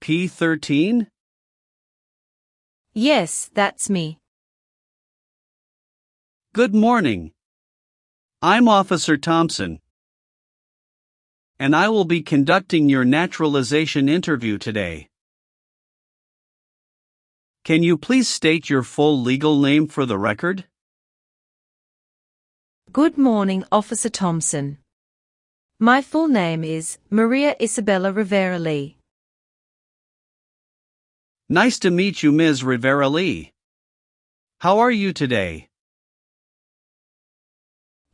P13? Yes, that's me. Good morning. I'm Officer Thompson, and I will be conducting your naturalization interview today. Can you please state your full legal name for the record? Good morning, Officer Thompson. My full name is Maria Isabella Rivera Lee. Nice to meet you, Ms. Rivera Lee. How are you today?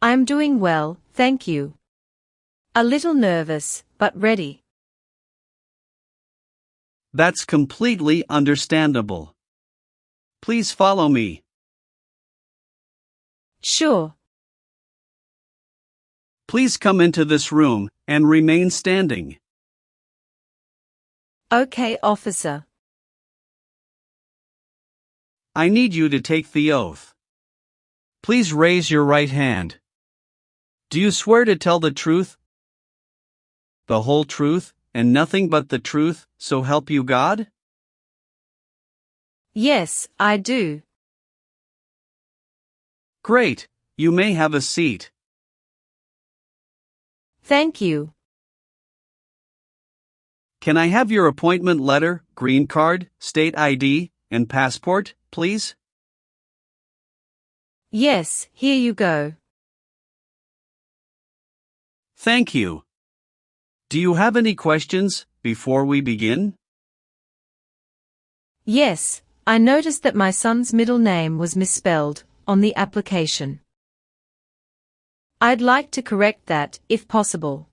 I'm doing well, thank you. A little nervous, but ready. That's completely understandable. Please follow me. Sure. Please come into this room and remain standing. Okay, officer. I need you to take the oath. Please raise your right hand. Do you swear to tell the truth, the whole truth, and nothing but the truth, so help you God? Yes, I do. Great, you may have a seat. Thank you. Can I have your appointment letter, green card, state ID, and passport, please? Yes, here you go. Thank you. Do you have any questions before we begin? Yes, I noticed that my son's middle name was misspelled on the application. I'd like to correct that, if possible.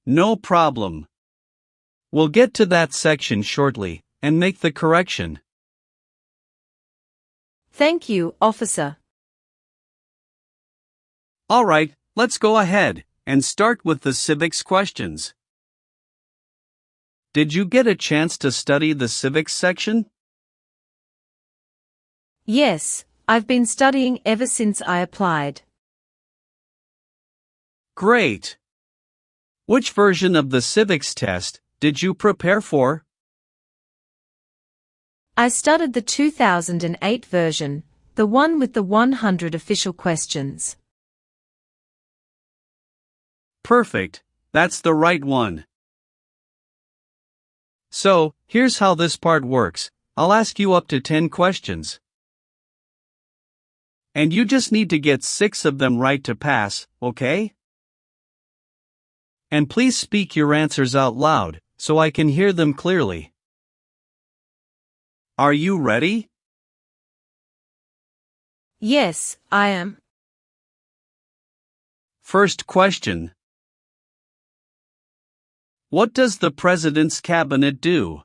No problem. We'll get to that section shortly and make the correction. Thank you, officer. All right, let's go ahead and start with the civics questions. Did you get a chance to study the civics section? Yes, I've been studying ever since I applied. Great. Which version of the civics test did you prepare for? I studied the 2008 version, the one with the 100 official questions. Perfect, that's the right one. So, here's how this part works. I'll ask you up to 10 questions. And you just need to get 6 of them right to pass, okay? And please speak your answers out loud, so I can hear them clearly. Are you ready? Yes, I am. First question. What does the President's Cabinet do?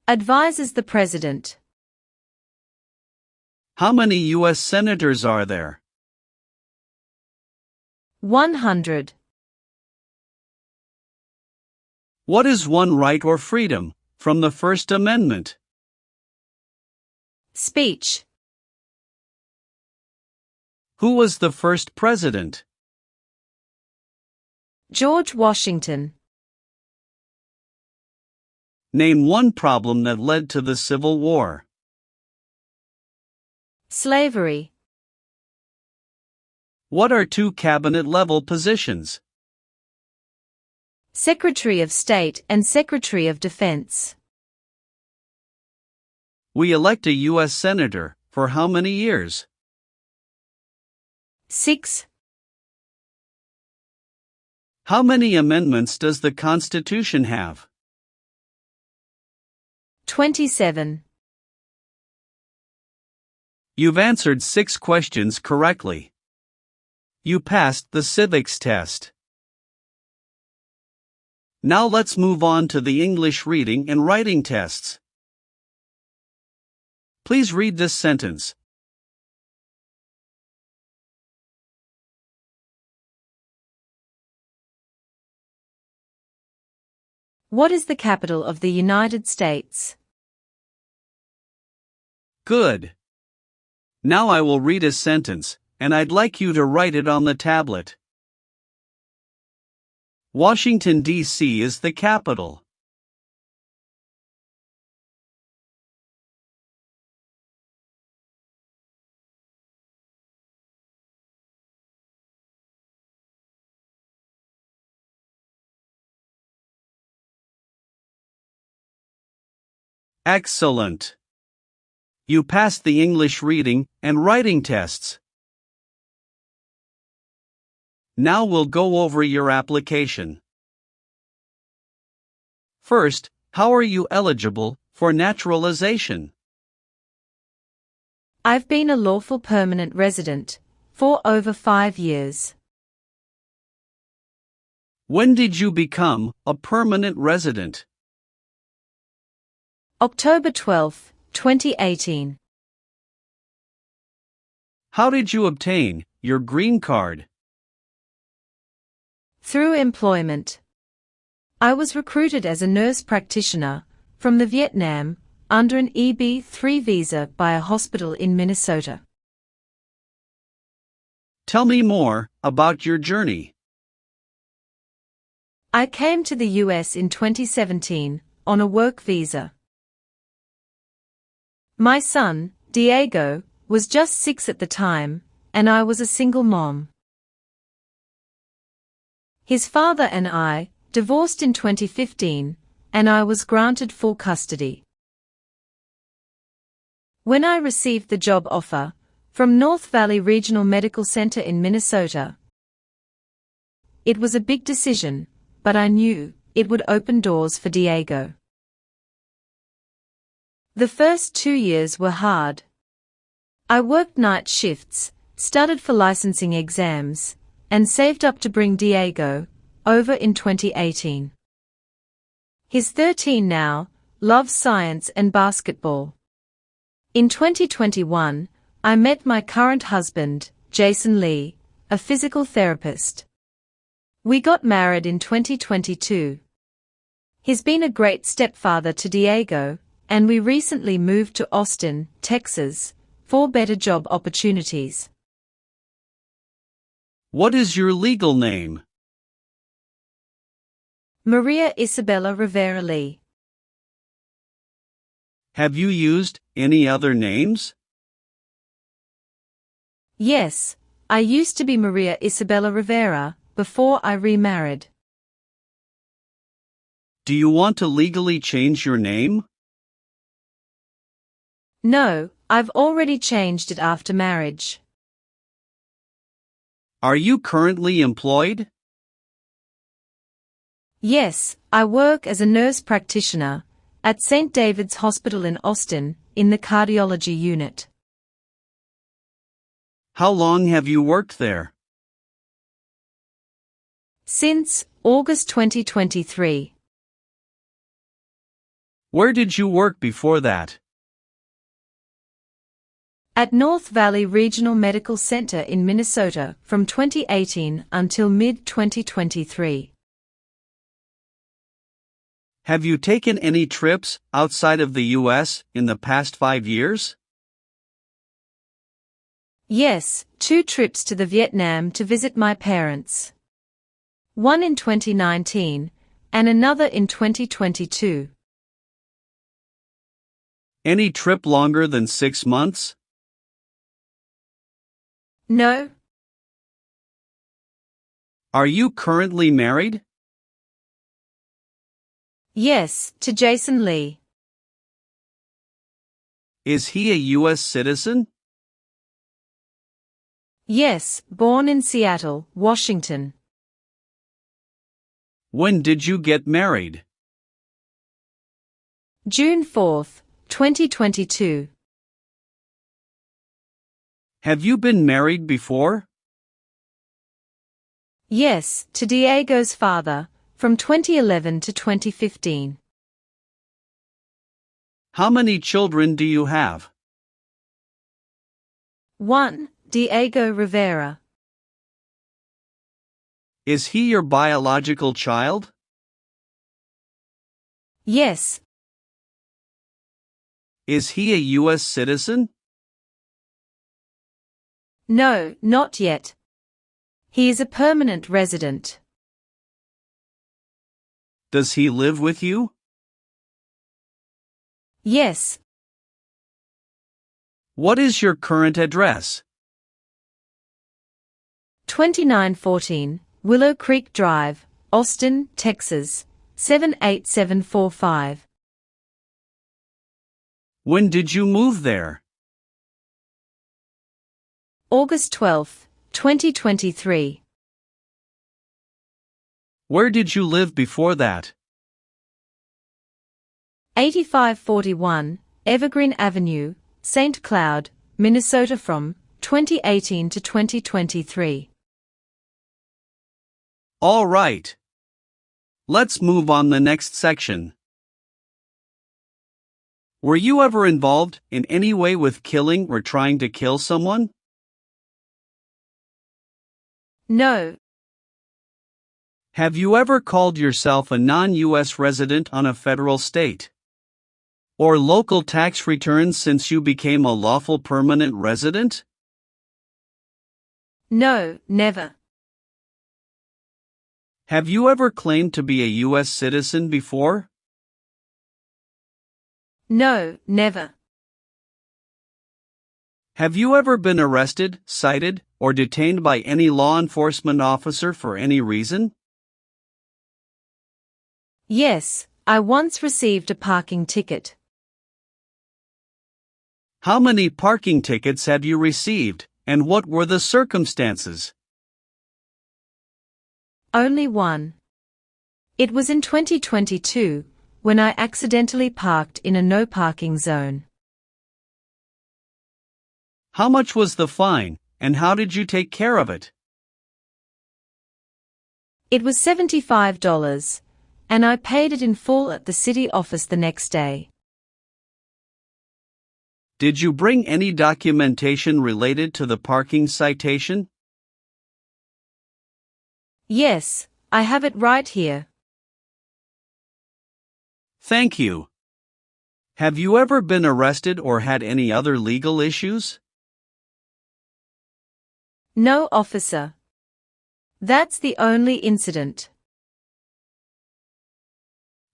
Advises the President. How many U.S. Senators are there? 100. What is one right or freedom from the First Amendment? Speech. Who was the first president? George Washington. Name one problem that led to the Civil War. Slavery. What are 2 cabinet-level positions? Secretary of State and Secretary of Defense. We elect a U.S. Senator for how many years? 6. How many amendments does the Constitution have? 27. You've answered 6 questions correctly. You passed the civics test. Now let's move on to the English reading and writing tests. Please read this sentence. What is the capital of the United States? Good. Now I will read a sentence, and I'd like you to write it on the tablet. Washington, D.C. is the capital. Excellent. You passed the English reading and writing tests. Now we'll go over your application. First, how are you eligible for naturalization? I've been a lawful permanent resident for over 5 years. When did you become a permanent resident? October 12, 2018. How did you obtain your green card? Through employment. I was recruited as a nurse practitioner from the Vietnam under an EB-3 visa by a hospital in Minnesota. Tell me more about your journey. I came to the US in 2017 on a work visa. My son, Diego, was just 6 at the time, and I was a single mom. His father and I divorced in 2015, and I was granted full custody. When I received the job offer from North Valley Regional Medical Center in Minnesota, it was a big decision, but I knew it would open doors for Diego. The first 2 years were hard. I worked night shifts, studied for licensing exams, and saved up to bring Diego over in 2018. He's 13 now, loves science and basketball. In 2021, I met my current husband, Jason Lee, a physical therapist. We got married in 2022. He's been a great stepfather to Diego, and we recently moved to Austin, Texas, for better job opportunities. What is your legal name? Maria Isabella Rivera Lee. Have you used any other names? Yes, I used to be Maria Isabella Rivera before I remarried. Do you want to legally change your name? No, I've already changed it after marriage. Are you currently employed? Yes, I work as a nurse practitioner at St. David's Hospital in Austin, in the cardiology unit. How long have you worked there? Since August 2023. Where did you work before that? At North Valley Regional Medical Center in Minnesota from 2018 until mid-2023. Have you taken any trips outside of the U.S. in the past 5 years? Yes, 2 trips to the Vietnam to visit my parents. One in 2019, and another in 2022. Any trip longer than 6 months? No. Are you currently married? Yes, to Jason Lee. Is he a U.S. citizen? Yes, born in Seattle, Washington. When did you get married? June 4, 2022. Have you been married before? Yes, to Diego's father, from 2011 to 2015. How many children do you have? 1. Diego Rivera. Is he your biological child? Yes. Is he a U.S. citizen? No, not yet. He is a permanent resident. Does he live with you? Yes. What is your current address? 2914 Willow Creek Drive, Austin, Texas, 78745. When did you move there? August 12, 2023. Where did you live before that? 8541 Evergreen Avenue, St. Cloud, Minnesota from 2018 to 2023. All right. Let's move on the next section. Were you ever involved in any way with killing or trying to kill someone? No. Have you ever called yourself a non-U.S. resident on a federal, state, or local tax returns since you became a lawful permanent resident? No, never. Have you ever claimed to be a U.S. citizen before? No, never. Have you ever been arrested, cited, or detained by any law enforcement officer for any reason? Yes, I once received a parking ticket. How many parking tickets have you received, and what were the circumstances? Only one. It was in 2022, when I accidentally parked in a no parking zone. How much was the fine, and how did you take care of it? It was $75, and I paid it in full at the city office the next day. Did you bring any documentation related to the parking citation? Yes, I have it right here. Thank you. Have you ever been arrested or had any other legal issues? No, officer. That's the only incident.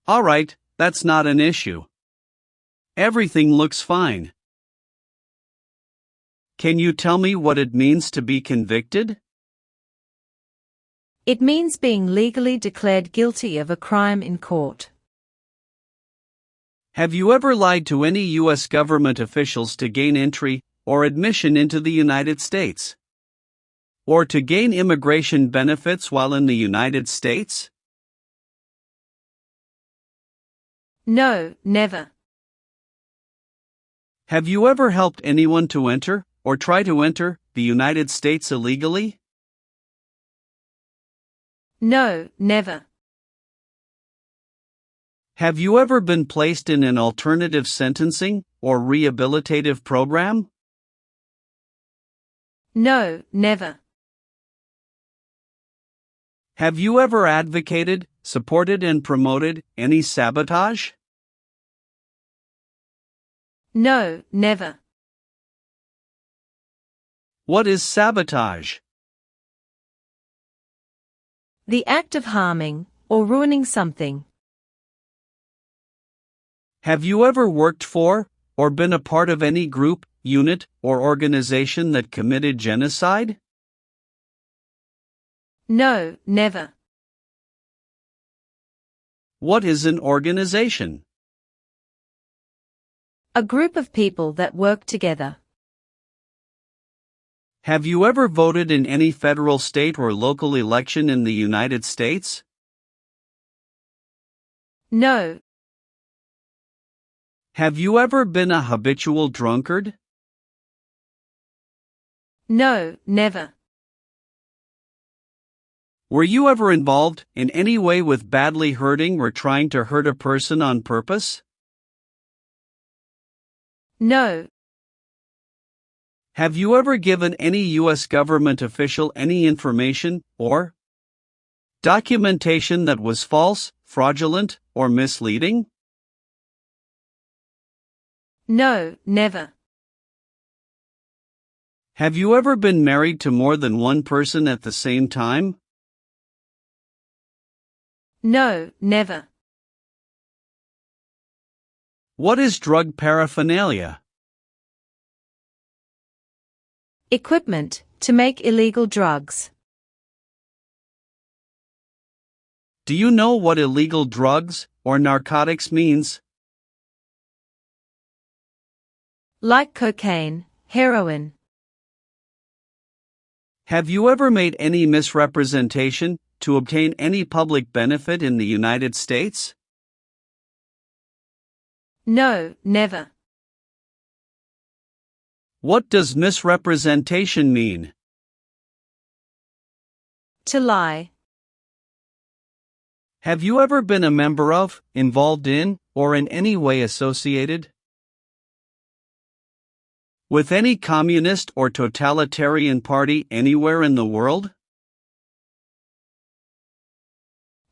All right, that's not an issue. Everything looks fine. Can you tell me what it means to be convicted? It means being legally declared guilty of a crime in court. Have you ever lied to any U.S. government officials to gain entry or admission into the United States? Or to gain immigration benefits while in the United States? No, never. Have you ever helped anyone to enter, or try to enter, the United States illegally? No, never. Have you ever been placed in an alternative sentencing or rehabilitative program? No, never. Have you ever advocated, supported and promoted any sabotage? No, never. What is sabotage? The act of harming or ruining something. Have you ever worked for, or been a part of any group, unit, or organization that committed genocide? No, never. What is an organization? A group of people that work together. Have you ever voted in any federal, state, or local election in the United States? No. Have you ever been a habitual drunkard? No, never. Were you ever involved in any way with badly hurting or trying to hurt a person on purpose? No. Have you ever given any U.S. government official any information or documentation that was false, fraudulent, or misleading? No, never. Have you ever been married to more than one person at the same time? No, never. What is drug paraphernalia? Equipment to make illegal drugs. Do you know what illegal drugs or narcotics means? Like cocaine, heroin. Have you ever made any misrepresentation to obtain any public benefit in the United States? No, never. What does misrepresentation mean? To lie. Have you ever been a member of, involved in, or in any way associated with any communist or totalitarian party anywhere in the world?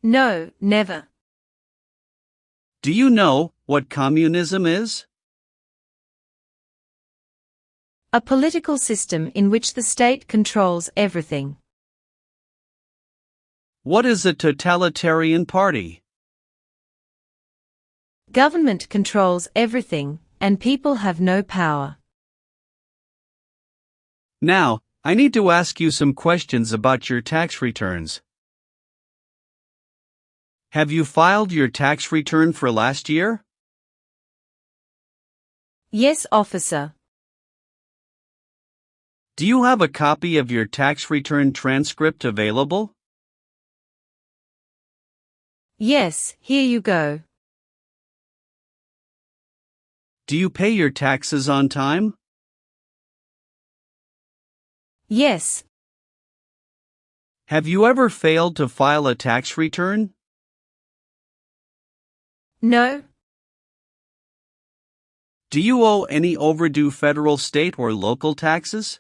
No, never. Do you know what communism is? A political system in which the state controls everything. What is a totalitarian party? Government controls everything, and people have no power. Now, I need to ask you some questions about your tax returns. Have you filed your tax return for last year? Yes, officer. Do you have a copy of your tax return transcript available? Yes, here you go. Do you pay your taxes on time? Yes. Have you ever failed to file a tax return? No. Do you owe any overdue federal, state, or local taxes?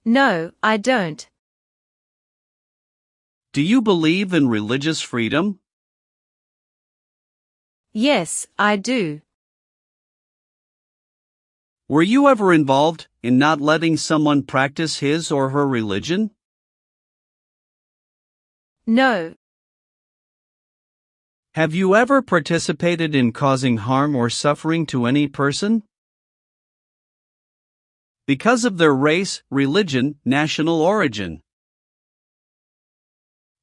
No, I don't. Do you believe in religious freedom? Yes, I do. Were you ever involved in not letting someone practice his or her religion? No. Have you ever participated in causing harm or suffering to any person because of their race, religion, national origin,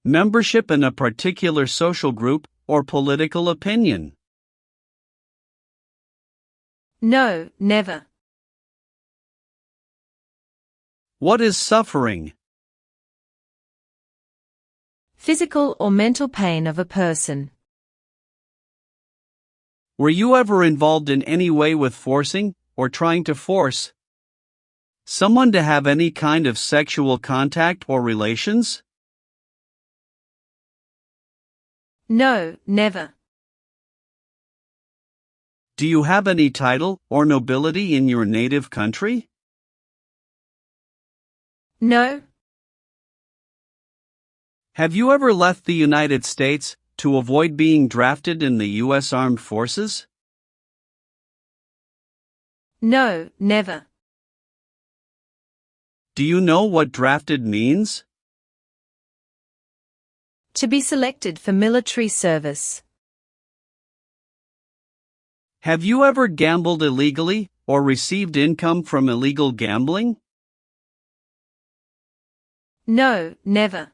membership in a particular social group, or political opinion? No, never. What is suffering? Physical or mental pain of a person. Were you ever involved in any way with forcing, or trying to force, someone to have any kind of sexual contact or relations? No, never. Do you have any title or nobility in your native country? No. Have you ever left the United States to avoid being drafted in the U.S. Armed Forces? No, never. Do you know what drafted means? To be selected for military service. Have you ever gambled illegally or received income from illegal gambling? No, never.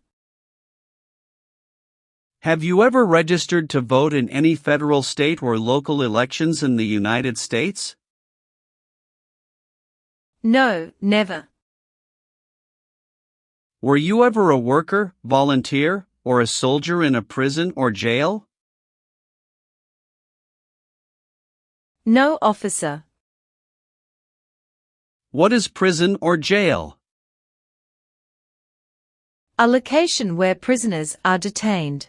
Have you ever registered to vote in any federal, state, or local elections in the United States? No, never. Were you ever a worker, volunteer, or a soldier in a prison or jail? No, officer. What is prison or jail? A location where prisoners are detained.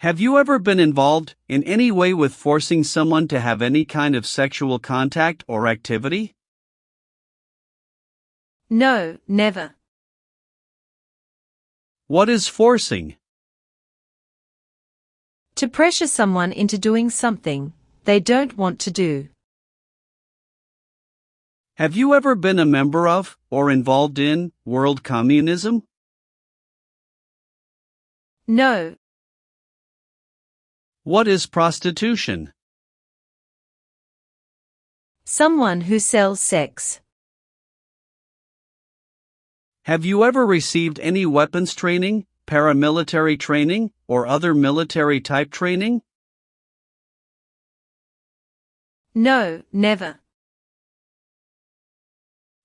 Have you ever been involved in any way with forcing someone to have any kind of sexual contact or activity? No, never. What is forcing? To pressure someone into doing something they don't want to do. Have you ever been a member of, or involved in, world communism? No. What is prostitution? Someone who sells sex. Have you ever received any weapons training, paramilitary training, or other military type training? No, never.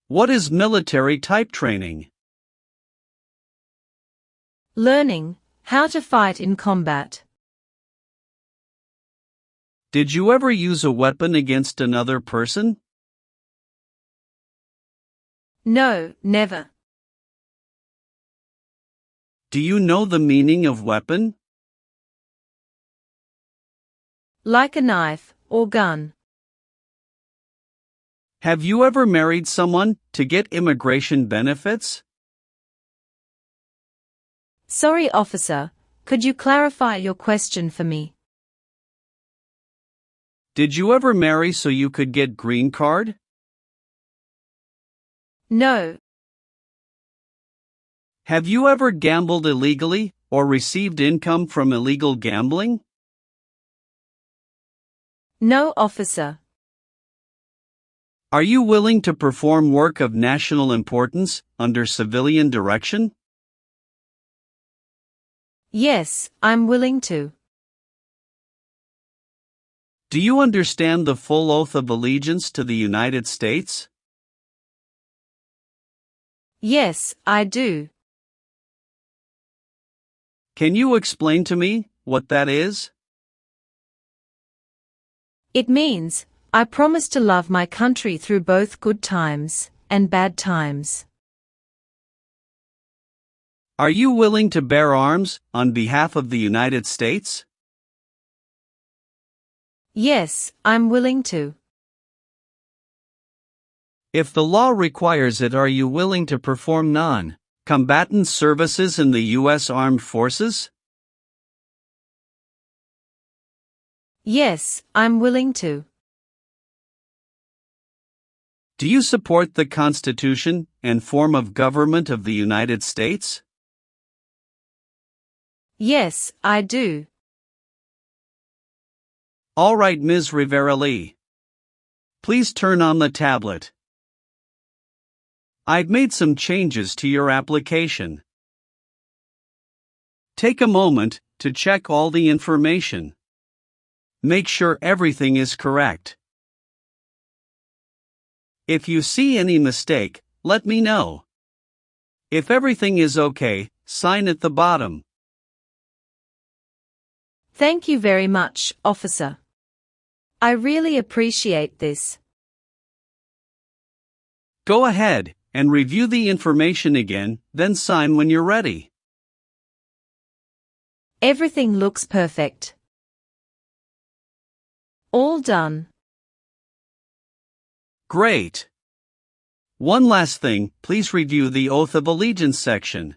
What is military type training? Learning how to fight in combat. Did you ever use a weapon against another person? No, never. Do you know the meaning of weapon? Like a knife or gun. Have you ever married someone to get immigration benefits? Sorry, officer, could you clarify your question for me? Did you ever marry so you could get green card? No. Have you ever gambled illegally or received income from illegal gambling? No, officer. Are you willing to perform work of national importance under civilian direction? Yes, I'm willing to. Do you understand the full oath of allegiance to the United States? Yes, I do. Can you explain to me what that is? It means, I promise to love my country through both good times and bad times. Are you willing to bear arms on behalf of the United States? Yes, I'm willing to. If the law requires it, are you willing to perform non-combatant services in the U.S. Armed Forces? Yes, I'm willing to. Do you support the Constitution and form of government of the United States? Yes, I do. All right, Ms. Rivera-Lee. Please turn on the tablet. I've made some changes to your application. Take a moment to check all the information. Make sure everything is correct. If you see any mistake, let me know. If everything is okay, sign at the bottom. Thank you very much, officer. I really appreciate this. Go ahead and review the information again, then sign when you're ready. Everything looks perfect. All done. Great. One last thing, please review the Oath of Allegiance section.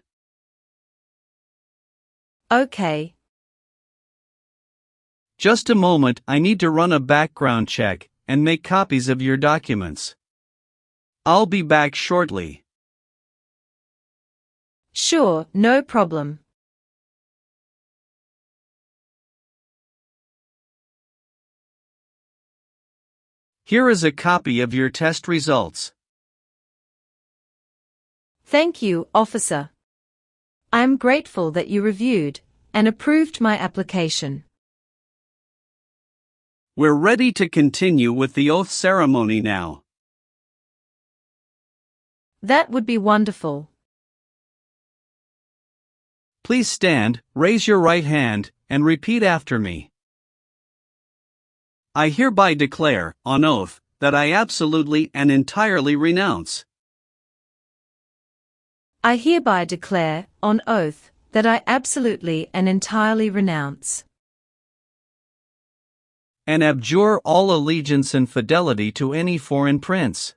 Okay. Just a moment, I need to run a background check and make copies of your documents. I'll be back shortly. Sure, no problem. Here is a copy of your test results. Thank you, officer. I am grateful that you reviewed and approved my application. We're ready to continue with the oath ceremony now. That would be wonderful. Please stand, raise your right hand, and repeat after me. I hereby declare, on oath, that I absolutely and entirely renounce. I hereby declare, on oath, that I absolutely and entirely renounce and abjure all allegiance and fidelity to any foreign prince,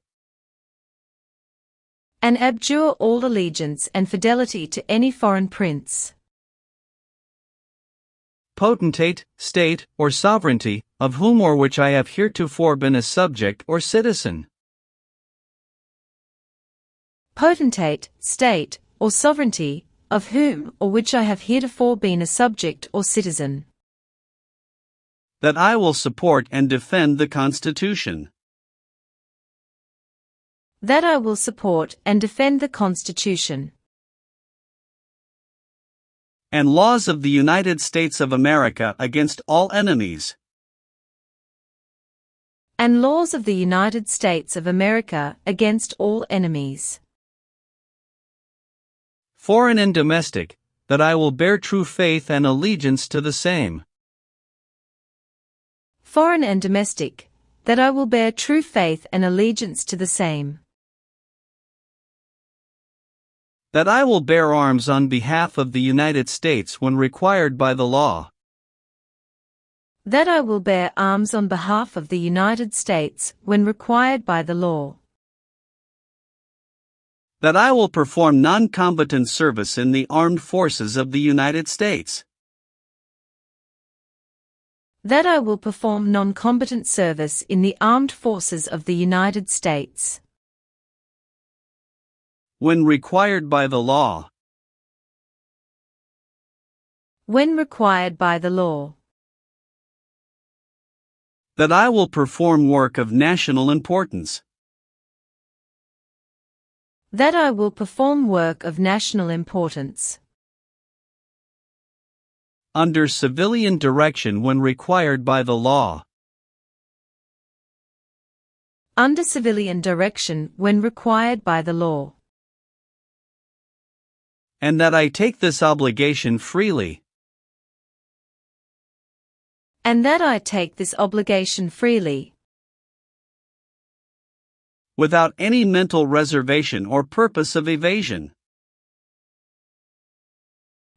and abjure all allegiance and fidelity to any foreign prince, potentate, state, or sovereignty, of whom or which I have heretofore been a subject or citizen. Potentate, state, or sovereignty, of whom or which I have heretofore been a subject or citizen. That I will support and defend the Constitution. That I will support and defend the Constitution. And laws of the United States of America against all enemies. And laws of the United States of America against all enemies. Foreign and domestic, that I will bear true faith and allegiance to the same. Foreign and domestic, that I will bear true faith and allegiance to the same. That I will bear arms on behalf of the United States when required by the law. That I will bear arms on behalf of the United States when required by the law. That I will perform non-combatant service in the armed forces of the United States. That I will perform non-combatant service in the armed forces of the United States. When required by the law. When required by the law. That I will perform work of national importance. That I will perform work of national importance. Under civilian direction when required by the law. Under civilian direction when required by the law. And that I take this obligation freely. And that I take this obligation freely. Without any mental reservation or purpose of evasion.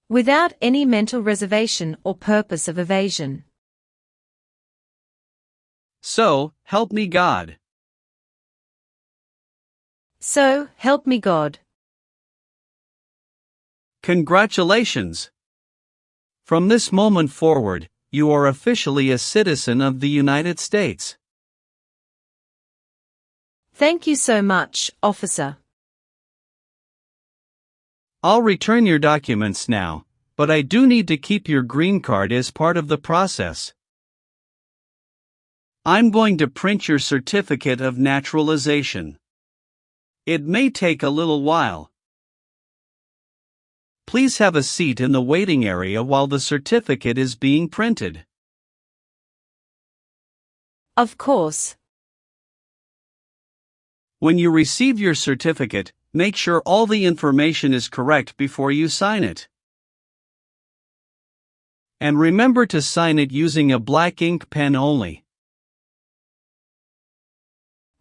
Without any mental reservation or purpose of evasion. So, help me God. So, help me God. Congratulations! From this moment forward, you are officially a citizen of the United States. Thank you so much, officer. I'll return your documents now, but I do need to keep your green card as part of the process. I'm going to print your certificate of naturalization. It may take a little while. Please have a seat in the waiting area while the certificate is being printed. Of course. When you receive your certificate, make sure all the information is correct before you sign it. And remember to sign it using a black ink pen only.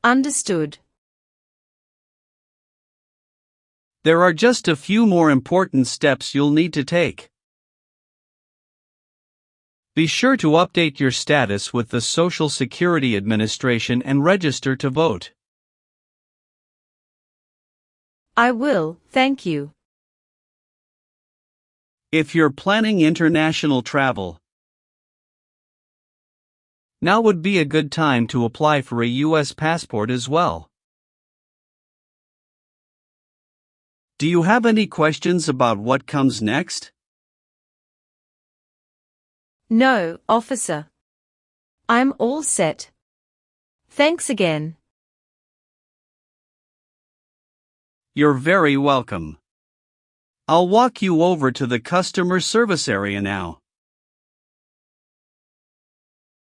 Understood. There are just a few more important steps you'll need to take. Be sure to update your status with the Social Security Administration and register to vote. I will, thank you. If you're planning international travel, now would be a good time to apply for a U.S. passport as well. Do you have any questions about what comes next? No, officer. I'm all set. Thanks again. You're very welcome. I'll walk you over to the customer service area now.